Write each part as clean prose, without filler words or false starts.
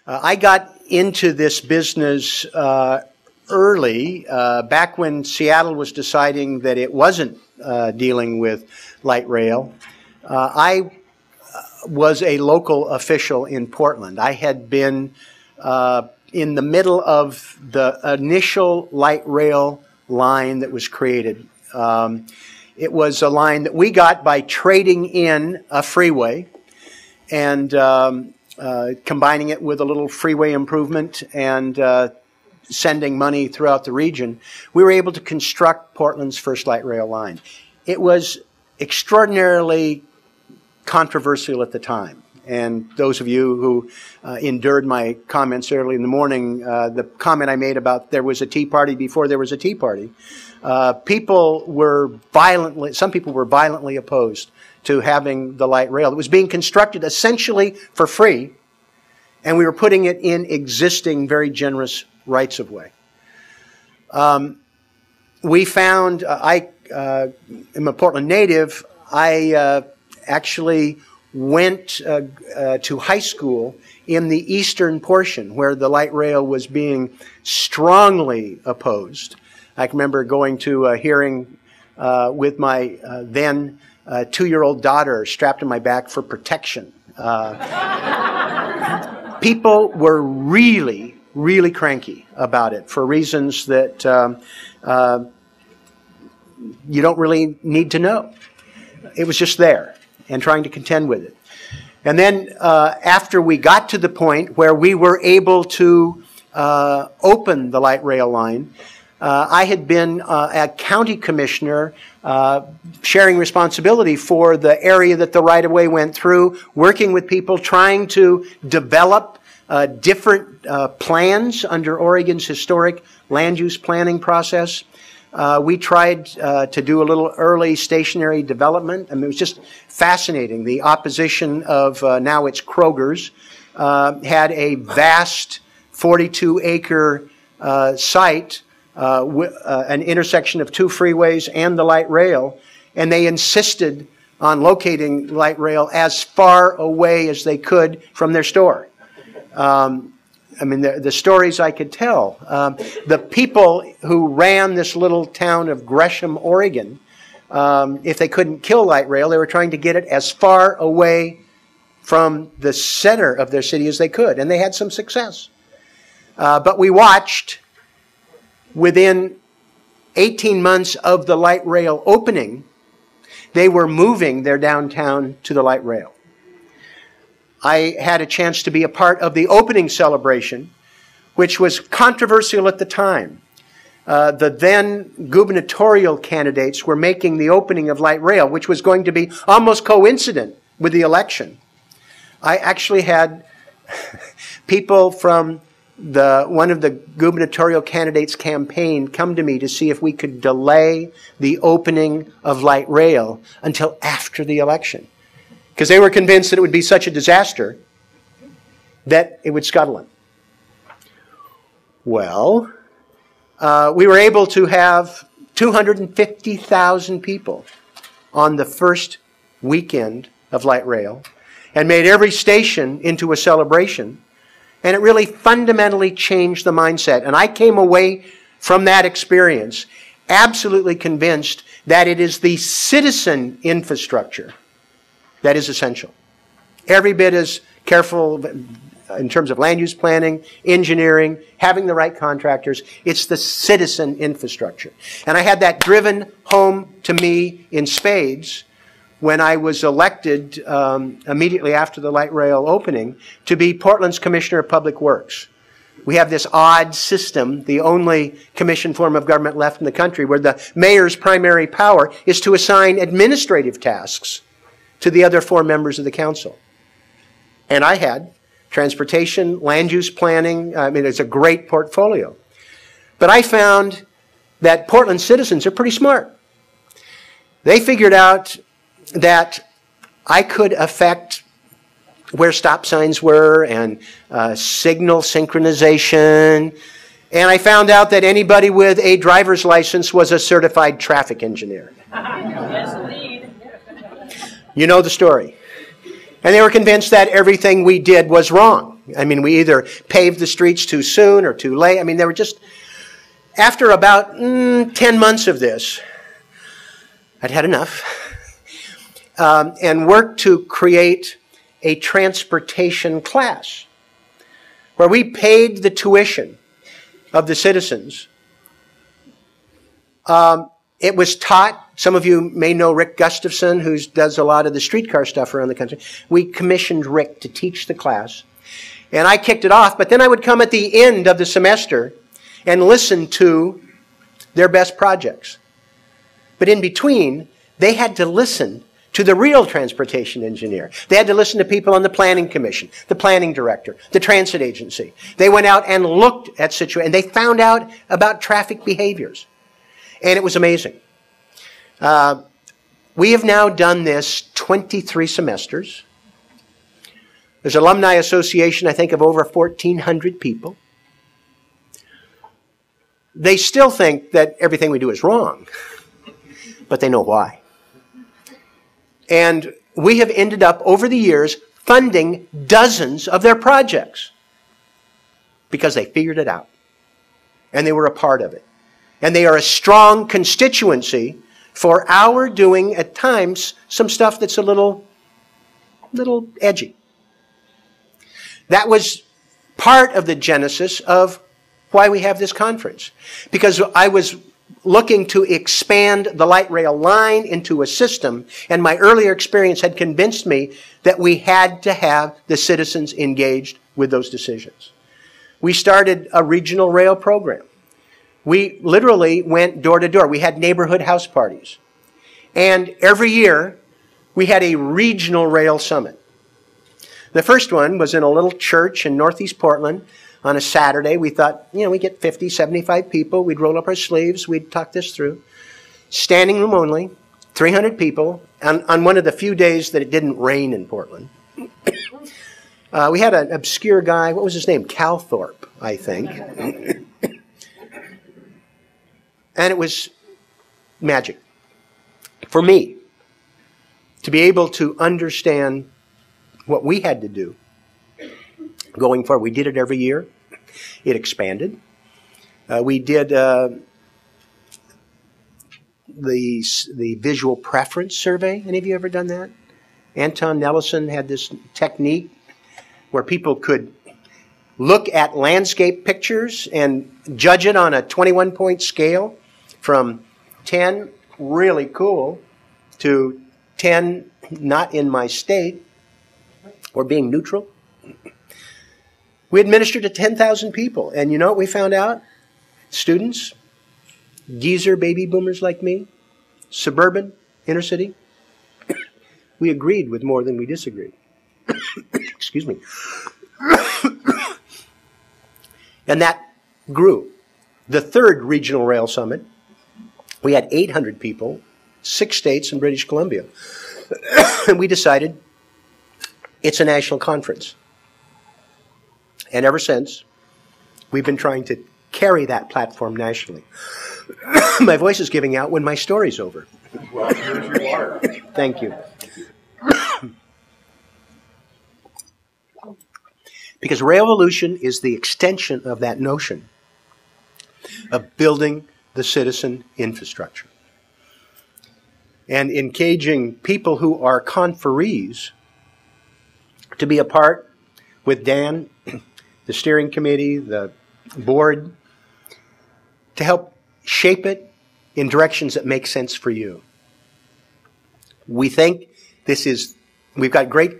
I got into this business early, back when Seattle was deciding that it wasn't dealing with light rail. I was a local official in Portland. I had been in the middle of the initial light rail line that was created. It was a line that we got by trading in a freeway and combining it with a little freeway improvement and sending money throughout the region. We were able to construct Portland's first light rail line. It was extraordinarily controversial at the time. And those of you who endured my comments early in the morning, the comment I made about there was a Tea Party before there was a Tea Party, some people were violently opposed to having the light rail. It was being constructed essentially for free, and we were putting it in existing very generous rights of way. We found, I am a Portland native, I actually went to high school in the eastern portion where the light rail was being strongly opposed. I can remember going to a hearing with my then 2-year-old daughter strapped to my back for protection. People were really, really cranky about it for reasons that you don't really need to know. It was just there and trying to contend with it. And then after we got to the point where we were able to open the light rail line, I had been a county commissioner sharing responsibility for the area that the right-of-way went through, working with people, trying to develop different plans under Oregon's historic land use planning process. We tried to do a little early stationary development. I mean, it was just fascinating. The opposition of now it's Kroger's had a vast 42-acre site, an intersection of 2 freeways and the light rail, and they insisted on locating light rail as far away as they could from their store. I mean, the stories I could tell. The people who ran this little town of Gresham, Oregon, if they couldn't kill light rail, they were trying to get it as far away from the center of their city as they could, and they had some success. But we watched, within 18 months of the light rail opening, they were moving their downtown to the light rail. I had a chance to be a part of the opening celebration, which was controversial at the time. The then gubernatorial candidates were making the opening of light rail, which was going to be almost coincident with the election. I actually had people from one of the gubernatorial candidates' campaign come to me to see if we could delay the opening of light rail until after the election, because they were convinced that it would be such a disaster that it would scuttle it. Well, we were able to have 250,000 people on the first weekend of light rail and made every station into a celebration. And it really fundamentally changed the mindset. And I came away from that experience absolutely convinced that it is the citizen infrastructure that is essential. Every bit as careful in terms of land use planning, engineering, having the right contractors. It's the citizen infrastructure. And I had that driven home to me in spades when I was elected immediately after the light rail opening to be Portland's Commissioner of Public Works. We have this odd system, the only commission form of government left in the country, where the mayor's primary power is to assign administrative tasks to the other 4 members of the council. And I had transportation, land use planning. I mean, it's a great portfolio. But I found that Portland citizens are pretty smart. They figured out that I could affect where stop signs were and signal synchronization. And I found out that anybody with a driver's license was a certified traffic engineer. Yes, indeed. You know the story. And they were convinced that everything we did was wrong. I mean, we either paved the streets too soon or too late. I mean, they were just, after about 10 months of this, I'd had enough, and worked to create a transportation class where we paid the tuition of the citizens. It was taught, some of you may know Rick Gustafson, who does a lot of the streetcar stuff around the country. We commissioned Rick to teach the class. And I kicked it off, but then I would come at the end of the semester and listen to their best projects. But in between, they had to listen to the real transportation engineer. They had to listen to people on the planning commission, the planning director, the transit agency. They went out and looked at situations, and they found out about traffic behaviors. And it was amazing. We have now done this 23 semesters. There's an alumni association, I think, of over 1,400 people. They still think that everything we do is wrong, but they know why. And we have ended up, over the years, funding dozens of their projects because they figured it out. And they were a part of it. And they are a strong constituency for our doing, at times, some stuff that's a little edgy. That was part of the genesis of why we have this conference. Because I was looking to expand the light rail line into a system, and my earlier experience had convinced me that we had to have the citizens engaged with those decisions. We started a regional rail program. We literally went door to door. We had neighborhood house parties. And every year, we had a regional rail summit. The first one was in a little church in Northeast Portland on a Saturday. We thought, you know, we get 50, 75 people. We'd roll up our sleeves. We'd talk this through. Standing room only, 300 people, on one of the few days that it didn't rain in Portland. We had an obscure guy. What was his name? Calthorpe, I think. And it was magic for me to be able to understand what we had to do going forward. We did it every year. It expanded. We did the visual preference survey. Any of you ever done that? Anton Nellison had this technique where people could look at landscape pictures and judge it on a 21-point scale from 10, really cool, to 10, not in my state, or being neutral. We administered to 10,000 people. And you know what we found out? Students, geezer baby boomers like me, suburban, inner city, we agreed with more than we disagreed. Excuse me. And that grew. The third regional rail summit, we had 800 people, 6 states and British Columbia. And we decided it's a national conference. And ever since, we've been trying to carry that platform nationally. My voice is giving out when my story's over. Well, here's your water. Thank you. Because Rail Volution is the extension of that notion of building the citizen infrastructure. And engaging people who are conferees to be a part with Dan, the steering committee, the board, to help shape it in directions that make sense for you. We think we've got great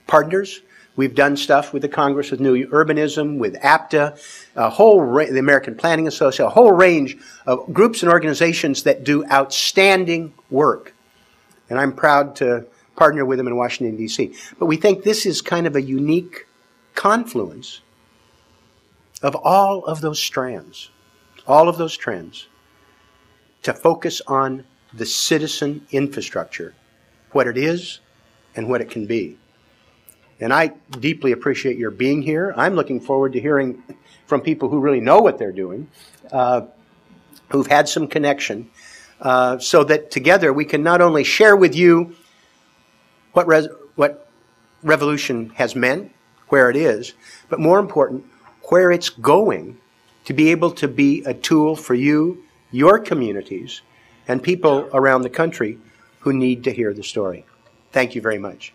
partners. We've done stuff with the Congress, with New Urbanism, with APTA, the American Planning Association, a whole range of groups and organizations that do outstanding work. And I'm proud to partner with them in Washington, D.C. But we think this is kind of a unique confluence of all of those strands, all of those trends, to focus on the citizen infrastructure, what it is and what it can be. And I deeply appreciate your being here. I'm looking forward to hearing from people who really know what they're doing, who've had some connection, so that together we can not only share with you what revolution has meant, where it is, but more important, where it's going to be able to be a tool for you, your communities, and people around the country who need to hear the story. Thank you very much.